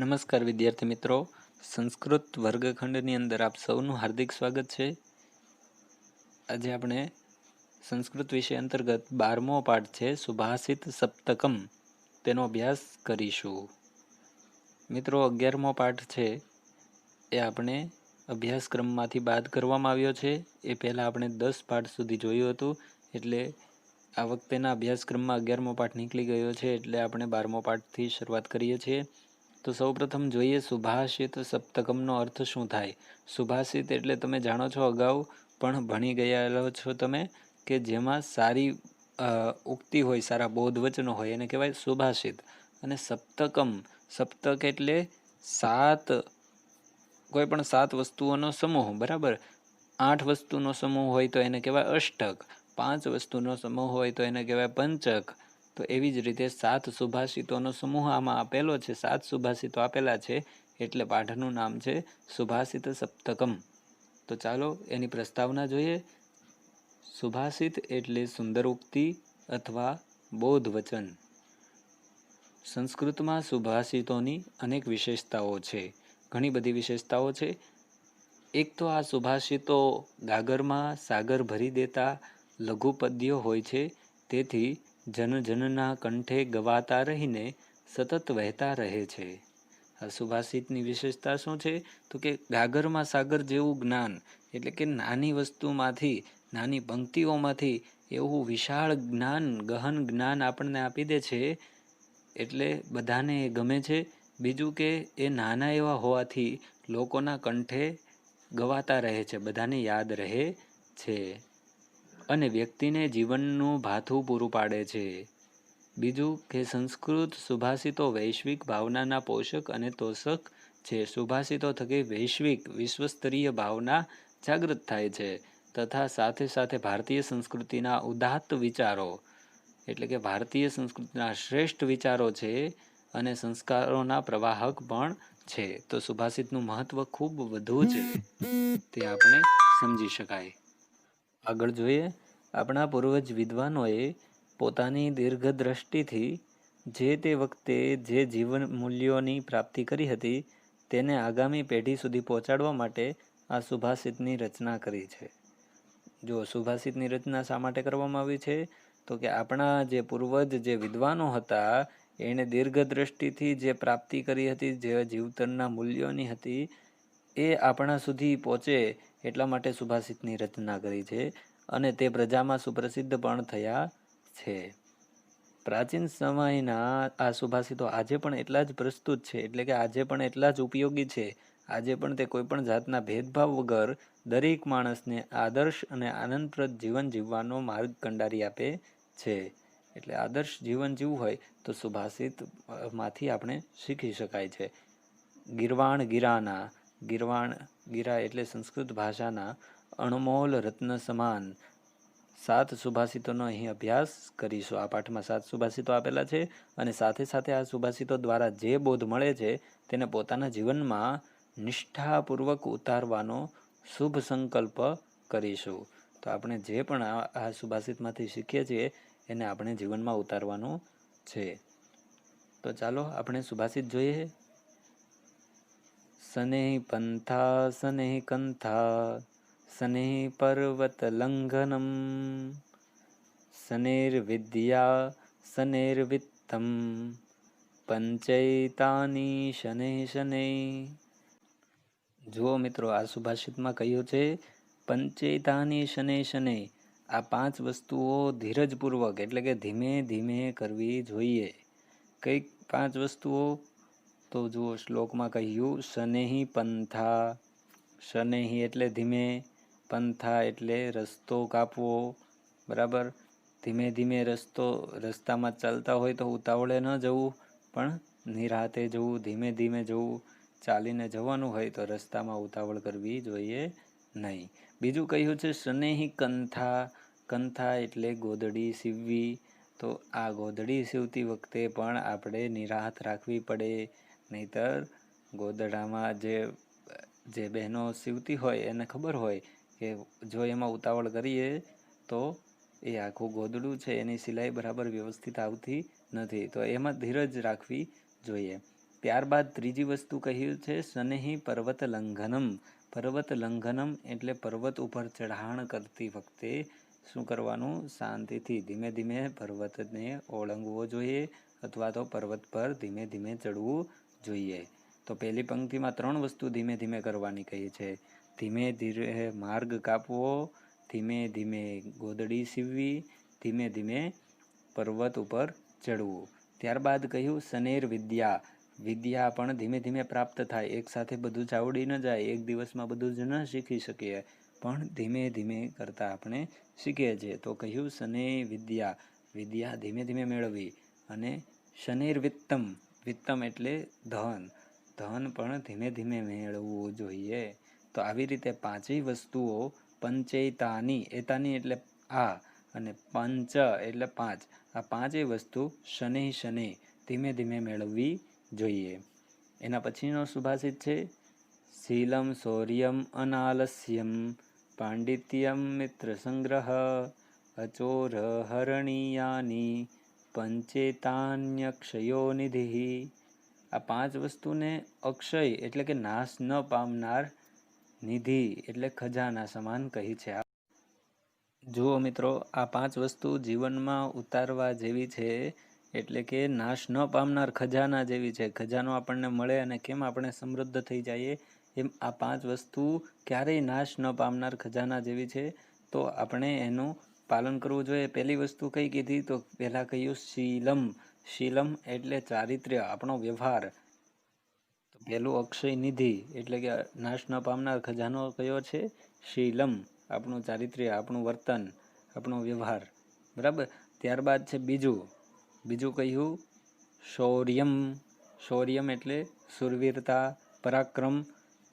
નમસ્કાર વિદ્યાર્થી મિત્રો, સંસ્કૃત વર્ગખંડની અંદર આપ સૌનું હાર્દિક સ્વાગત છે. આજે આપણે સંસ્કૃત વિષય અંતર્ગત 12મો પાઠ છે સુભાષિત સપ્તકમ, તેનો અભ્યાસ કરીશું. મિત્રો, 11મો પાઠ છે એ આપણે અભ્યાસક્રમમાંથી બાદ કરવામાં આવ્યો છે. એ પહેલાં આપણે 10 પાઠ સુધી જોયું હતું, એટલે આ વખતેના અભ્યાસક્રમમાં 11મો પાઠ નીકળી ગયો છે, એટલે આપણે 12મો પાઠથી શરૂઆત કરીએ છીએ. તો સૌપ્રથમ જોઈએ સુભાષિત સપ્તકમનો અર્થ શું થાય. સુભાષિત એટલે તમે જાણો છો, અગાઉ પણ ભણી ગયેલો છો તમે, કે જેમાં સારી ઉક્તિ હોય, સારા બોધવચનો હોય, એને કહેવાય સુભાષિત. અને સપ્તકમ, સપ્તક એટલે કોઈ પણ 7 વસ્તુઓનો સમૂહ, બરાબર. 8 વસ્તુનો સમૂહ હોય તો એને કહેવાય અષ્ટક, 5 વસ્તુનો સમૂહ હોય તો એને કહેવાય પંચક. તો એવી જ રીતે 7 સુભાષિતોનો સમૂહ આમાં આપેલો છે, 7 સુભાષિતો આપેલા છે, એટલે પાઠનું નામ છે સુભાષિત સપ્તકમ. તો ચાલો એની પ્રસ્તાવના જોઈએ. સુભાષિત એટલે સુંદર ઉક્તિ અથવા બોધ વચન. સંસ્કૃતમાં સુભાષિતોની અનેક વિશેષતાઓ છે, ઘણી બધી વિશેષતાઓ છે. એક તો આ સુભાષિતો ગાગરમાં સાગર ભરી દેતા લઘુ પદ્યો હોય છે, તેથી જનજનના કંઠે ગવાતા રહીને સતત વહેતા રહે છે. આ સુભાષિતની વિશેષતા શું છે? તો કે ગાગરમાં સાગર જેવું જ્ઞાન, એટલે કે નાની વસ્તુમાંથી, નાની પંક્તિઓમાંથી એવું વિશાળ જ્ઞાન, ગહન જ્ઞાન આપણને આપી દે છે, એટલે બધાને એ ગમે છે. બીજું કે એ નાના એવા હોવાથી લોકોના કંઠે ગવાતા રહે છે, બધાને યાદ રહે છે, અને વ્યક્તિને જીવનનું ભાથું પૂરું પાડે છે. બીજું કે સંસ્કૃત સુભાષિતો વૈશ્વિક ભાવનાના પોષક અને તોષક છે. સુભાષિતો થકી વૈશ્વિક, વિશ્વસ્તરીય ભાવના જાગૃત થાય છે, તથા સાથે સાથે ભારતીય સંસ્કૃતિના ઉદાત્ત વિચારો, એટલે કે ભારતીય સંસ્કૃતિના શ્રેષ્ઠ વિચારો છે અને સંસ્કારોના પ્રવાહક પણ છે. તો સુભાષિતનું મહત્વ ખૂબ વધુ છે, તે આપણે સમજી શકાય. આગળ જોઈએ. આપણા પૂર્વજ વિદ્વાનોએ પોતાની દીર્ઘદ્રષ્ટિથી જે તે વખતે જે જીવન મૂલ્યોની પ્રાપ્તિ કરી હતી, તેને આગામી પેઢી સુધી પહોંચાડવા માટે આ સુભાષિતની રચના કરી છે. જો સુભાષિતની રચના શા માટે કરવામાં આવી છે? તો કે આપણા જે પૂર્વજ, જે વિદ્વાનો હતા, એણે દીર્ઘદ્રષ્ટિથી જે પ્રાપ્તિ કરી હતી, જે જીવતરના મૂલ્યોની હતી, એ આપણા સુધી પહોંચે એટલા માટે સુભાષિતની રચના કરી છે, અને તે પ્રજામાં સુપ્રસિદ્ધ પણ થયા છે. પ્રાચીન સમયના આ સુભાષિતો આજે પણ એટલા જ પ્રસ્તુત છે, એટલે કે આજે પણ એટલા જ ઉપયોગી છે. આજે પણ તે કોઈ પણ જાતના ભેદભાવ વગર દરેક માણસને આદર્શ અને આનંદપ્રદ જીવન જીવવાનો માર્ગ કંડારી આપે છે. એટલે આદર્શ જીવન જીવવું હોય તો સુભાષિતમાંથી આપણે શીખી શકાય છે. ગીર્વાણ ગીરાના, ગીરા એટલે સંસ્કૃત ભાષાના અણમોલ રત્ન સમાન 7 સુભાષિતોનો અહીં અભ્યાસ કરીશું. આ પાઠમાં 7 સુભાષિતો આપેલા છે, અને સાથે સાથે આ સુભાષિતો દ્વારા જે બોધ મળે છે તેને પોતાના જીવનમાં નિષ્ઠાપૂર્વક ઉતારવાનો શુભ સંકલ્પ કરીશું. તો આપણે જે પણ આ સુભાષિતમાંથી શીખીએ છીએ એને આપણે જીવનમાં ઉતારવાનું છે. તો ચાલો આપણે સુભાષિત જોઈએ. શનૈ પંથા શનૈ કંથા શનૈ પર્વત લંઘનમ શનૈર્વિદ્યા શનૈર્વિત્તમ પંચૈતાની શનૈ શનૈ. જુઓ મિત્રો, આ સુભાષિતમાં કહ્યું છે પંચૈતાની શનૈ શનૈ. આ 5 વસ્તુઓ ધીરજપૂર્વક, એટલે કે ધીમે ધીમે કરવી જોઈએ. કઈ 5 વસ્તુઓ? તો જુઓ, શ્લોકમાં કહ્યું શનૈ પંથા. શનૈ એટલે ધીમે, પંથા એટલે રસ્તો કાપવો, બરાબર. ધીમે ધીમે રસ્તામાં ચાલતા હોય તો ઉતાવળે ન જવું, પણ નિરાતે જવું, ધીમે ધીમે જવું. ચાલીને જવાનું હોય તો રસ્તામાં ઉતાવળ કરવી જોઈએ નહીં. બીજું કહ્યું છે શનૈ કંથા. કંથા એટલે ગોદડી સીવવી. તો આ ગોદડી સીવતી વખતે પણ આપણે નિરાત રાખવી પડે, નહીતર ગોદડામાં જે બહેનો સીવતી હોય એને ખબર હોય કે જો એમાં ઉતાવળ કરીએ તો એ આખું ગોદડું છે એની સિલાઈ બરાબર વ્યવસ્થિત આવતી નથી. તો એમાં ધીરજ રાખવી જોઈએ. ત્યારબાદ ત્રીજી વસ્તુ કહ્યું છે શનેહી પર્વત લંઘનમ. પર્વત લંઘનમ એટલે પર્વત ઉપર ચઢાણ કરતી વખતે શું કરવાનું? શાંતિથી ધીમે ધીમે પર્વતને ઓળંગવો જોઈએ અથવા તો પર્વત પર ધીમે ધીમે ચડવું જોઈએ. તો પહેલી પંક્તિમાં 3 વસ્તુ ધીમે ધીમે કરવાની કહી છે. ધીમે ધીરે માર્ગ કાપવો, ધીમે ધીમે ગોદડી સીવવી, ધીમે ધીમે પર્વત ઉપર ચડવું. ત્યારબાદ કહ્યું શનેર વિદ્યા. વિદ્યા પણ ધીમે ધીમે પ્રાપ્ત થાય. એક સાથે બધું જ આવડી ન જાય, એક દિવસમાં બધું જ ન શીખી શકીએ, પણ ધીમે ધીમે કરતાં આપણે શીખીએ છીએ. તો કહ્યું શને વિદ્યા, વિદ્યા ધીમે ધીમે મેળવવી. અને શનેર વિત્તમ, વિત્તમ એટલે ધન, ધન પણ ધીમે ધીમે મેળવવું જોઈએ. તો આવી રીતે 5 વસ્તુઓ પંચેતાની, એતાની એટલે આ, અને પંચ એટલે 5, આ 5 વસ્તુ શનૈ શનૈ ધીમે ધીમે મેળવવી જોઈએ. એના પછીનો સુભાષિત છે શીલમ શૌર્યમ અનાલસ્યમ પાંડિત્યમ મિત્ર સંગ્રહ અચોર હરણીયાની પંચેતાન્યક્ષયો નિધિ. આ 5 વસ્તુને અક્ષય એટલે કે નાશ ન પામનાર, નિધિ એટલે ખજાના સમાન કહી છે. જુઓ મિત્રો, આ 5 વસ્તુ જીવનમાં ઉતારવા જેવી છે, એટલે કે નાશ ન પામનાર ખજાના જેવી છે. ખજાનો આપણને મળે અને કેમ આપણે સમૃદ્ધ થઈ જઈએ, એમ આ 5 વસ્તુ ક્યારેય નાશ ન પામનાર ખજાના જેવી છે. તો આપણે એનું પાલન કરવું જોઈએ. પહેલી વસ્તુ કઈ કીધી? તો પહેલાં કહ્યું શીલમ. શીલમ એટલે ચારિત્ર્ય, આપણો વ્યવહાર. તો પહેલું અક્ષય નિધિ એટલે કે નાશ ન પામનાર ખજાનો કયો છે? શીલમ, આપણું ચારિત્ર્ય, આપણું વર્તન, આપણો વ્યવહાર. બરાબર. ત્યારબાદ છે બીજું કહ્યું શૌર્યમ. શૌર્યમ એટલે સુરવીરતા, પરાક્રમ.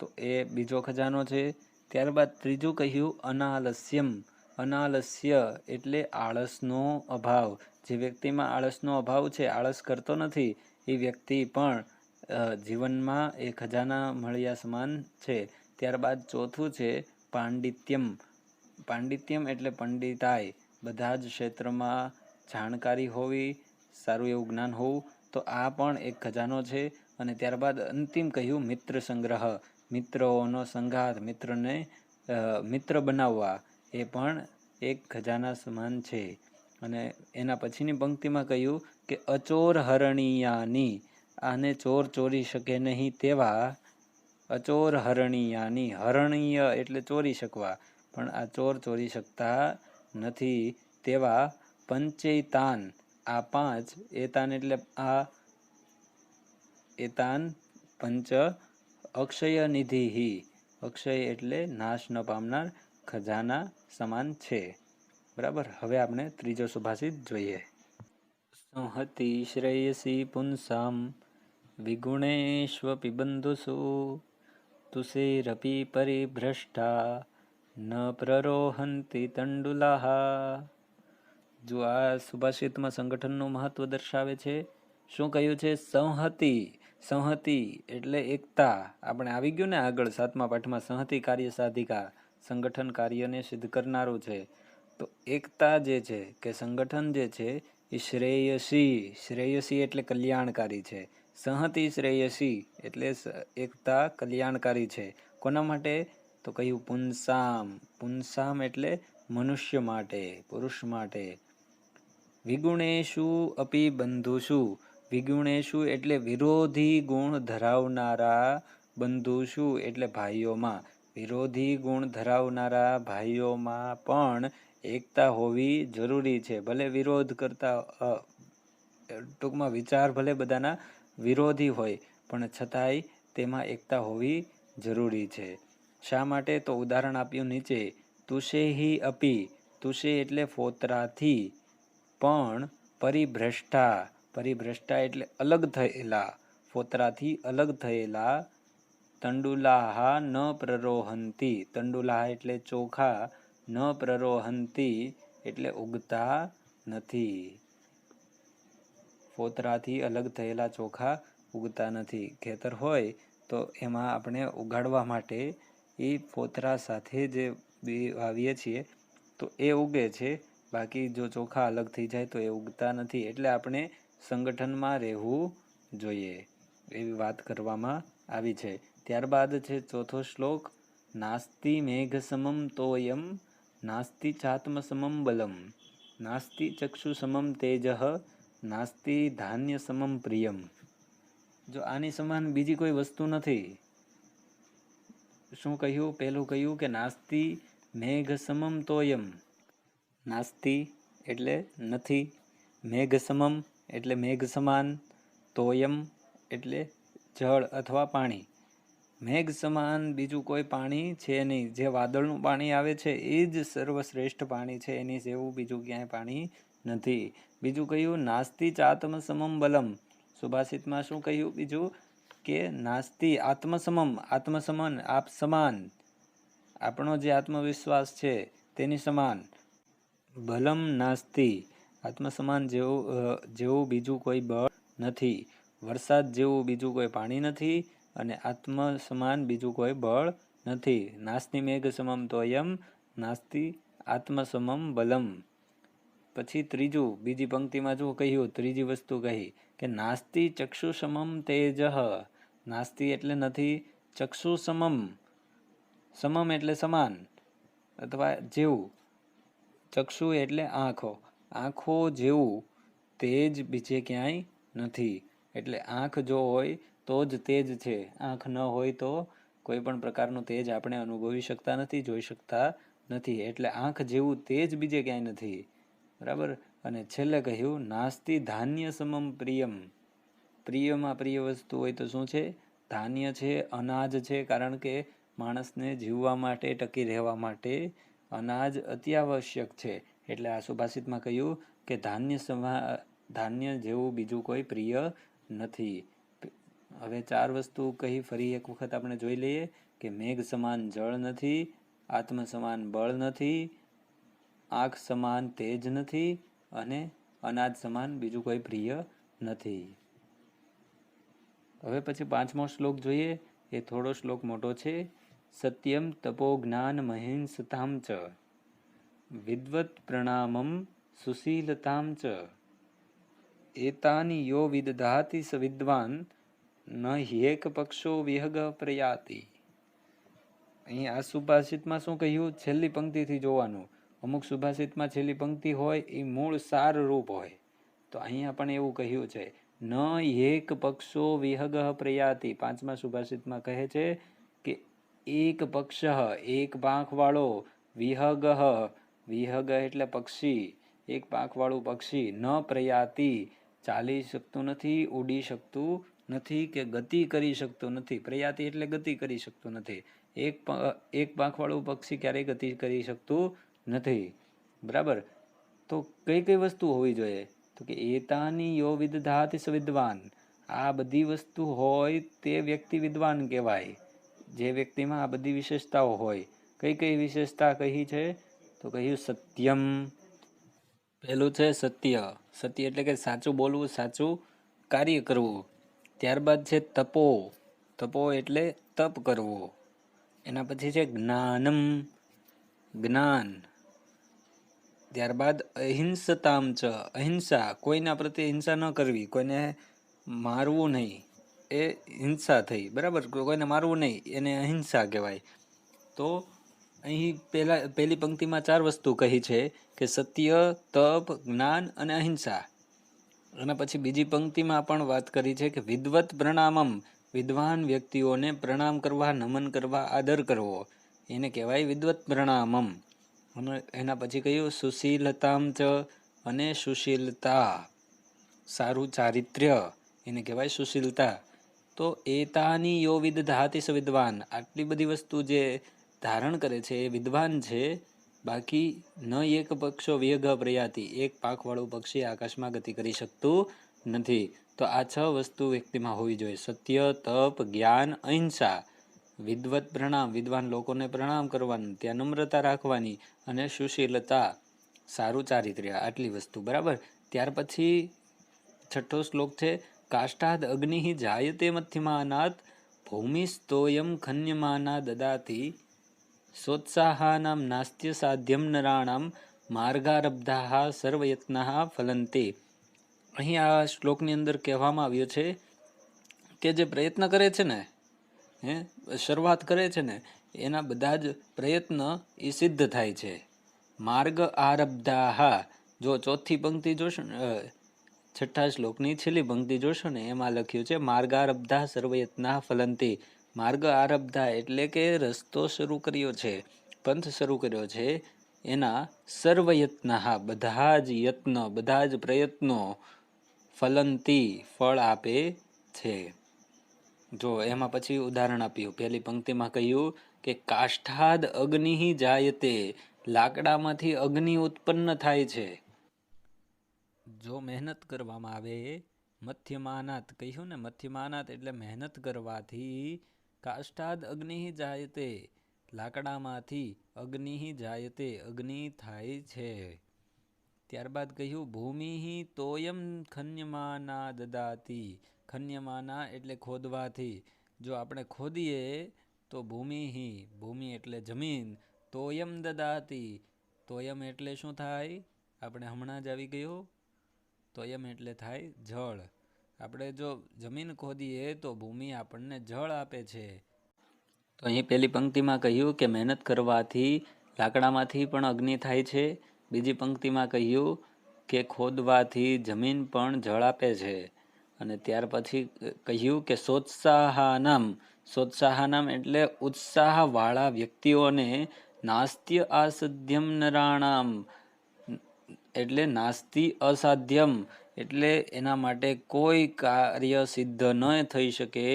તો એ બીજો ખજાનો છે. ત્યારબાદ ત્રીજું કહ્યું અનાલસ્યમ. અનાલસ્ય એટલે આળસનો અભાવ. જે વ્યક્તિમાં આળસનો અભાવ છે, આળસ કરતો નથી, એ વ્યક્તિ પણ જીવનમાં એ ખજાના મળ્યા સમાન છે. ત્યારબાદ ચોથું છે પાંડિત્યમ. પાંડિત્યમ એટલે પંડિતાઈ, બધા જ ક્ષેત્રમાં જાણકારી હોવી, સારું એવું જ્ઞાન હોવું. તો આ પણ એક ખજાનો છે. અને ત્યારબાદ અંતિમ કહ્યું મિત્ર સંગ્રહ. મિત્રોનો સંગાત, મિત્ર બનાવવા, એ પણ એક ખજાના સમાન છે. અને એના પછીની પંક્તિમાં કહ્યું કે અચોર હરણીયાની. આને ચોર ચોરી શકે નહીં તેવા, અચોર હરણીયાની. હરણીય એટલે ચોરી શકવા, પણ આ ચોર ચોરી શકતા નથી તેવા પંચૈતાન, આ 5, એતાન એટલે આ, એતાન પંચ અક્ષય નિધિ. અક્ષય એટલે નાશ ન પામનાર ખજાના સમાન છે. બરાબર. હવે આપણે ત્રીજો સુભાષિત જોઈએ. સંહતિ શ્રેયસી પુંસામ વિગુણેષ્વપી બંધુષુ તુષેરપી પરિભ્રષ્ટા ન પ્રરોહંતિ તંડુલાહ. જો આ સુભાષિતમાં સંગઠનનું મહત્વ દર્શાવે છે. શું કહ્યું છે? સંહતિ. સંહતિ એટલે એકતા. આપણે આવી ગયું ને આગળ 7મા પાઠમાં, સંહતિ કાર્ય સાધિકા, સંગઠન કાર્યને સિદ્ધ કરનારું છે. તો એકતા જે છે કે સંગઠન જે છે એ શ્રેયસી. શ્રેયસી એટલે કલ્યાણકારી છે. સંહતિ શ્રેયસી એટલે એકતા કલ્યાણકારી છે. કોના માટે? તો કહ્યું પુંસામ. પુંસામ એટલે મનુષ્ય માટે, પુરુષ માટે. વિગુણેશુ અપી બંધુષુ. વિગુણેશુ એટલે વિરોધી ગુણ ધરાવનારા, બંધુષુ એટલે ભાઈઓમાં. વિરોધી ગુણ ધરાવનારા ભાઈઓમાં પણ એકતા હોવી જરૂરી છે. ભલે વિરોધ કરતા, ટૂંકમાં વિચાર ભલે બધાના વિરોધી હોય, પણ છતાંય તેમાં એકતા હોવી જરૂરી છે. શા માટે? તો ઉદાહરણ આપ્યું નીચે. તુષેહી અપી. તુષે એટલે ફોતરાથી, પણ પરિભ્રષ્ટા. પરિભ્રષ્ટા એટલે અલગ થયેલા, ફોતરાથી અલગ થયેલા. તંડુલાહા ન પ્રરોહંતી. તંડુલાહ એટલે ચોખા. ન પ્રરોહંતી એટલે ઉગતા નથી. ફોતરાથી અલગ થયેલા ચોખા ઉગતા નથી. ખેતર હોય તો એમાં આપણે ઉગાડવા માટે એ ફોતરા સાથે જે વાવીએ છીએ તો એ ઉગે છે. બાકી જો ચોખા અલગ થઈ જાય તો એ ઉગતા નથી. એટલે આપણે સંગઠનમાં રહેવું જોઈએ. એવી વાત કરવામાં આવી છે. ત્યારબાદ છે ચોથો શ્લોક, નાસ્તિ મેઘ સમમ તોયમ નાસ્તિ ચાત્મ સમમ બલમ નાસ્તિ ચક્ષુ સમમ તેજઃ નાસ્તિ ધાન્ય સમમ પ્રિયમ. જો આની સમાન બીજી કોઈ વસ્તુ નથી. શું કહ્યું? પહેલું કહ્યું કે નાસ્તિ મેઘ સમમ તોયમ. નાસ્તિ એટલે નથી, મેઘ સમમ એટલે મેઘ સમાન, તોયમ એટલે જળ અથવા પાણી. મેઘ સમાન બીજું કોઈ પાણી છે નહીં. જે વાદળનું પાણી આવે છે એ જ સર્વશ્રેષ્ઠ પાણી છે, એની જેવું બીજું ક્યાંય પાણી નથી. બીજું કહ્યું નાસ્તિ ચાત્મ સમમ બલમ. સુભાષિતમાં શું કહ્યું બીજું? કે નાસ્તિ આત્મસમમ, આત્મસમન, આપ સમાન, આપણો જે આત્મવિશ્વાસ છે તેની સમાન. બલમ નાસ્તિ, આત્મસમાન જેવું બીજું કોઈ બળ નથી. વરસાદ જેવું બીજું કોઈ પાણી નથી અને આત્મ સમાન બીજું કોઈ બળ નથી. નાસ્તિ મેઘ સમમ તોયમ નાસ્તિ આત્મ સમમ બલમ. પછી ત્રીજું, બીજી પંક્તિમાં જો કહ્યું, ત્રીજી વસ્તુ કહી કે નાસ્તિ ચક્ષુ સમમ તેજઃ. નાસ્તિ એટલે નથી, ચક્ષુ સમમ, સમમ એટલે સમાન અથવા જેવું, ચક્ષુ એટલે આંખો, આંખો જેવું તેજ બીજે ક્યાંય નથી. એટલે આંખ જો હોય તો જ તેજ છે. આંખ ન હોય તો કોઈ પણ પ્રકારનું તેજ આપણે અનુભવી શકતા નથી, જોઈ શકતા નથી. એટલે આંખ જેવું તેજ બીજે ક્યાંય નથી. બરાબર. અને છેલ્લે કહ્યું નાસ્તિ ધાન્ય સમમ પ્રિયમ. પ્રિયમાં પ્રિય વસ્તુ હોય તો શું છે? ધાન્ય છે, અનાજ છે. કારણ કે માણસને જીવવા માટે, ટકી રહેવા માટે અનાજ અત્યાવશ્યક છે. એટલે આ સુભાષિતમાં કહ્યું કે ધાન્ય જેવું બીજું કોઈ પ્રિય નથી. હવે ચાર વસ્તુ કહી, ફરી એક વખત આપણે જોઈ લઈએ કે મેઘ સમાન જળ નથી, આત્મ સમાન બળ નથી, આંખ સમાન તેજ નથી અને અનાજ સમાન બીજું કોઈ પ્રિય નથી. હવે પછી પાંચમો શ્લોક જોઈએ. એ થોડો શ્લોક મોટો છે. સત્યમ તપો જ્ઞાન મહિંસતામ ચ વિદ્વત પ્રણામમ સુશીલતામ ચ એતાની યો વિદધાતિ સ વિદ્વાન ન ह्येक પક્ષો વિહગ પ્રયાતિ. અહીં આ સુભાષિતમાં શું કહ્યું? છેલ્લી પંક્તિથી જોવાનું. અમુક સુભાષિતમાં છેલ્લી પંક્તિ હોય એ મૂળ સાર રૂપ હોય. તો અહીંયા પણ એવું કહ્યું છે, ન ह्येक પક્ષો વિહગ પ્રયાતિ. પાંચમા સુભાષિતમાં કહે છે કે એક પક્ષ, એક પાંખવાળો, વિહગ, વિહગ એટલે પક્ષી, એક પાંખવાળું પક્ષી, ન પ્રયાતિ ચાલી શકતું નથી, ઉડી શકતું નથી કે ગતિ કરી શકતું નથી. પ્રયાતિ એટલે ગતિ કરી શકતું નથી. એક પાંખવાળું પક્ષી ક્યારેય ગતિ કરી શકતું નથી. બરાબર. તો કઈ કઈ વસ્તુ હોવી જોઈએ? તો કે એતાની યો વિદધાતિ સ વિદ્વાન. આ બધી વસ્તુ હોય તે વ્યક્તિ વિદ્વાન કહેવાય. જે વ્યક્તિમાં આ બધી વિશેષતાઓ હોય. કઈ કઈ વિશેષતા કહી છે? તો કહ્યું સત્યમ. પહેલું છે સત્ય. સત્ય એટલે કે સાચું બોલવું, સાચું કાર્ય કરવું. ત્યારબાદ છે તપો. તપો એટલે તપ કરવો. એના પછી છે જ્ઞાનમ, જ્ઞાન. ત્યારબાદ અહિંસતામ ચ, અહિંસા, કોઈના પ્રત્યે હિંસા ન કરવી, કોઈને મારવું નહીં, એ હિંસા થઈ. બરાબર. કોઈને મારવું નહીં, એને અહિંસા કહેવાય. તો અહીં પહેલી પંક્તિમાં ચાર વસ્તુ કહી છે કે સત્ય, તપ, જ્ઞાન અને અહિંસા. અને પછી બીજી પંક્તિમાં પણ વાત કરી છે કે વિદ્વત પ્રણામમ. વિદ્વાન વ્યક્તિઓને પ્રણામ કરવા, નમન કરવા, આદર કરવો, એને કહેવાય વિદ્વત પ્રણામમ. અને એના પછી કહ્યું સુશીલતામ ચ, અને સુશીલતા, સારું ચારિત્ર્ય, એને કહેવાય સુશીલતા. તો એતાની યો વિદધાતિ સ વિદ્વાન. આટલી બધી વસ્તુ જે ધારણ કરે છે એ વિદ્વાન છે. બાકી ન એક પક્ષો વિહગ પ્રયાતિ. એક પાંખવાળું પક્ષી આકાશમાં ગતિ કરી શકતું નથી. તો આ છ વસ્તુ વ્યક્તિમાં હોવી જોઈએ. સત્ય, તપ, જ્ઞાન, અહિંસા, વિદ્વત પ્રણામ, વિદ્વાન લોકોને પ્રણામ કરવાનું, ત્યાં નમ્રતા રાખવાની, અને સુશીલતા, સારું ચારિત્ર્ય. આટલી વસ્તુ. બરાબર. ત્યાર પછી છઠ્ઠો શ્લોક છે કાષ્ટાદ અગ્નિ જાયતે મથ્યમાનાત ભૂમિસ્તોયમ ખન્યમાના દદાતિ સોત્સાહાનામ નાસ્ત્ય સાધ્યમ નરાણામ માર્ગારબ્ધાઃ સર્વયત્નાઃ ફલંતે. અહીં આ શ્લોકની અંદર કહેવામાં આવ્યું છે કે જે પ્રયત્ન કરે છે ને, શરૂઆત કરે છે ને, એના બધા જ પ્રયત્ન એ સિદ્ધ થાય છે. માર્ગ આરબ્ધાહ, જો ચોથી પંક્તિ જોશો ને, છઠ્ઠા શ્લોકની છેલ્લી પંક્તિ જોશો ને, એમાં લખ્યું છે માર્ગારબ્ધા સર્વયત્ના ફલંતી. માર્ગ આરબ્ધા એટલે કે રસ્તો શરૂ કર્યો છે, પંથ શરૂ કર્યો છે, એના સર્વયત્ન, બધા જ યત્ન, બધા જ પ્રયત્નો ફલંતી, ફળ આપે છે. જો એમાં પછી ઉદાહરણ આપ્યું. પહેલી પંક્તિમાં કહ્યું કે કાષ્ઠાદ અગ્નિ જાયતે, લાકડામાંથી અગ્નિ ઉત્પન્ન થાય છે. જો મહેનત કરવામાં આવે, મથ્યમાનાત કહ્યું ને, મથ્યમાનાત એટલે મહેનત કરવાથી, કાષ્ઠાદ અગ્નિ જાયતે, લાકડામાંથી અગ્નિ જાયતે, અગ્નિ થાય છે. ત્યારબાદ કહ્યું ભૂમિ તોયમ ખન્યમાના દદાતી, ખન્યમાના એટલે ખોદવાથી. જો આપણે ખોદીએ તો ભૂમિ એટલે જમીન, તોયમ દદાતી, તોયમ એટલે શું થાય? આપણે હમણાં જ આવી ગયું, તોયમ એટલે થાય જળ. આપણે જો જમીન ખોદીએ તો ભૂમિ આપણને જળ આપે છે. તો અહીં પહેલી પંક્તિમાં કહ્યું કે મહેનત કરવાથી લાકડામાંથી પણ અગ્નિ થાય છે. બીજી પંક્તિમાં કહ્યું કે ખોદવાથી જમીન પણ જળ આપે છે. અને ત્યાર પછી કહ્યું કે સોત્સાહાનામ એટલે ઉત્સાહવાળા વ્યક્તિઓને, નાસ્ત્ય અસાધ્યમ નરાણામ એટલે નાસ્તિ અસાધ્યમ એટલે એના માટે કોઈ કાર્ય સિદ્ધ ન થઈ શકે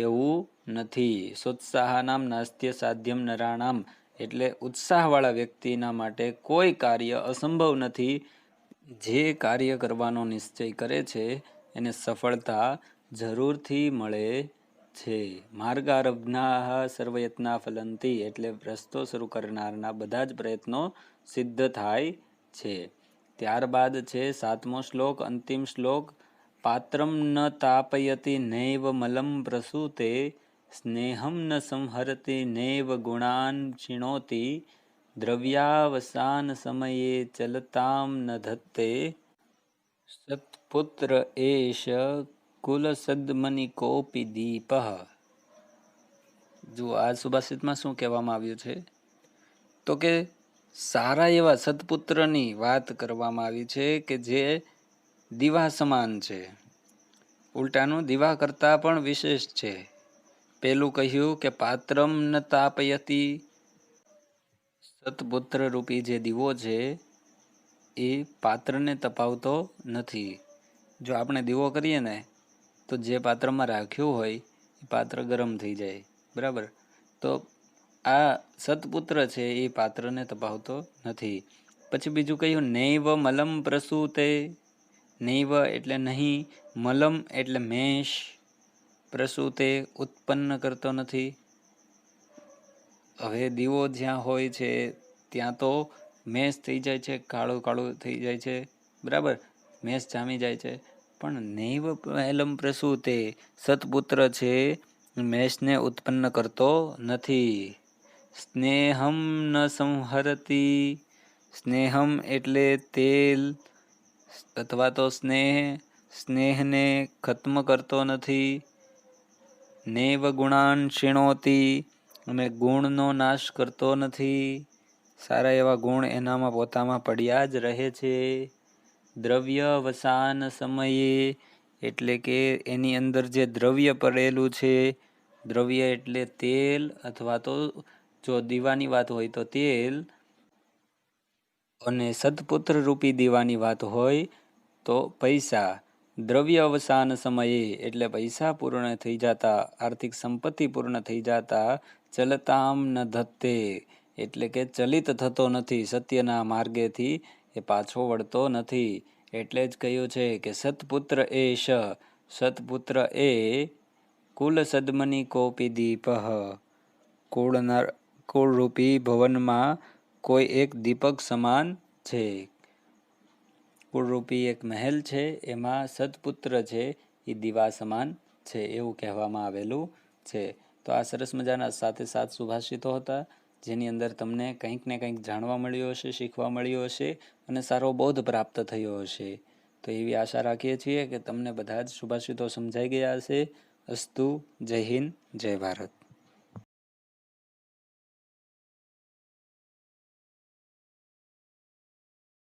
એવું નથી. સોત્સાહાનામ નાસ્ત્ય સાધ્યમ નરાણામ એટલે ઉત્સાહવાળા વ્યક્તિના માટે કોઈ કાર્ય અસંભવ નથી. જે કાર્ય કરવાનો નિશ્ચય કરે છે એને સફળતા જરૂરથી મળે છે. માર્ગારબ્ધા સર્વયત્ના ફલંતી એટલે રસ્તો શરૂ કરનારના બધા જ પ્રયત્નો સિદ્ધ થાય છે. ત્યારબાદ છે 7મો શ્લોક, અંતિમ શ્લોક. પાત્રમ ન તાપયતિ નૈવ મલમ પ્રસૂતે, સ્નેહમ ન સંહરતિ નૈવ ગુણાન ક્ષિણોતિ, દ્રવ્યાવસાન સમયે ચલતામ ન ધત્તે, સત્પુત્ર એષ કુલસદ્મનિકોપી દીપઃ. જો આ સુભાષિતમાં શું કહેવામાં આવ્યું છે? તો કે સારા એવા સત્પુત્રની વાત કરવામાં આવી છે કે જે દીવા સમાન છે. ઉલટાનું દીવા કરતાં પણ વિશેષ છે. પેલું કહ્યું કે પાત્રમ ન તાપયતી, સત્પુત્ર રૂપી જે દીવો છે એ પાત્રને તપાવતો નથી. જો આપણે દીવો કરીએ ને તો જે પાત્રમાં રાખ્યું હોય એ પાત્ર ગરમ થઈ જાય, બરાબર? તો આ સત્પુત્ર છે એ પાત્રને તપાવતો નથી. પછી બીજું કહ્યું નૈવ મલમ પ્રસૂતે, નૈવ એટલે નહીં, મલમ એટલે મેષ, પ્રસૂતે ઉત્પન્ન કરતો નથી. હવે દીવો જ્યાં હોય છે ત્યાં તો મેષ થઈ જાય છે, કાળું કાળું થઈ જાય છે, બરાબર? મેષ જામી જાય છે. પણ નૈવ મલમ પ્રસૂતે, સત્પુત્ર છે મેષને ઉત્પન્ન કરતો નથી. સ્નેહમ ન સંહરતી, સ્નેહમ એટલે તેલ અથવા તો સ્નેહને ખત્મ કરતો નથી. નૈવ ગુણાન ક્ષિણોતી અને ગુણનો નાશ કરતો નથી. સારા એવા ગુણ એનામાં પોતામાં પડ્યા જ રહે છે. દ્રવ્ય વસાન સમયે એટલે કે એની અંદર જે દ્રવ્ય પડેલું છે, દ્રવ્ય એટલે તેલ અથવા તો જો દીવાની વાત હોય તો તેલ, અને સત્પુત્ર રૂપી દીવાની વાત હોય તો પૈસા. દ્રવ્ય અવસાન સમયે એટલે પૈસા પૂર્ણ થઈ જતા, આર્થિક સંપત્તિ પૂર્ણ થઈ જતા, ચલતામ ન ધત્તે એટલે કે ચલિત થતો નથી, સત્યના માર્ગેથી એ પાછો વળતો નથી. એટલે જ કહ્યું છે કે સત્પુત્ર એષ, સત્પુત્ર એ કુલ સદ્મની કોપી દીપઃ, કુળરૂપી ભવનમાં કોઈ એક દીપક સમાન છે. કુળરૂપી એક મહેલ છે, એમાં સત્પુત્ર છે એ દીવા સમાન છે, એવું કહેવામાં આવેલું છે. તો આ સરસ મજાના 7 સુભાષિતો હતા, જેની અંદર તમને કંઈક ને કંઈક જાણવા મળ્યું હશે, શીખવા મળ્યું હશે અને સારો બોધ પ્રાપ્ત થયો હશે. તો એવી આશા રાખીએ છીએ કે તમને બધા જ સુભાષિતો સમજાઈ ગયા હશે. અસ્તુ. જય હિન્દ, જય ભારત.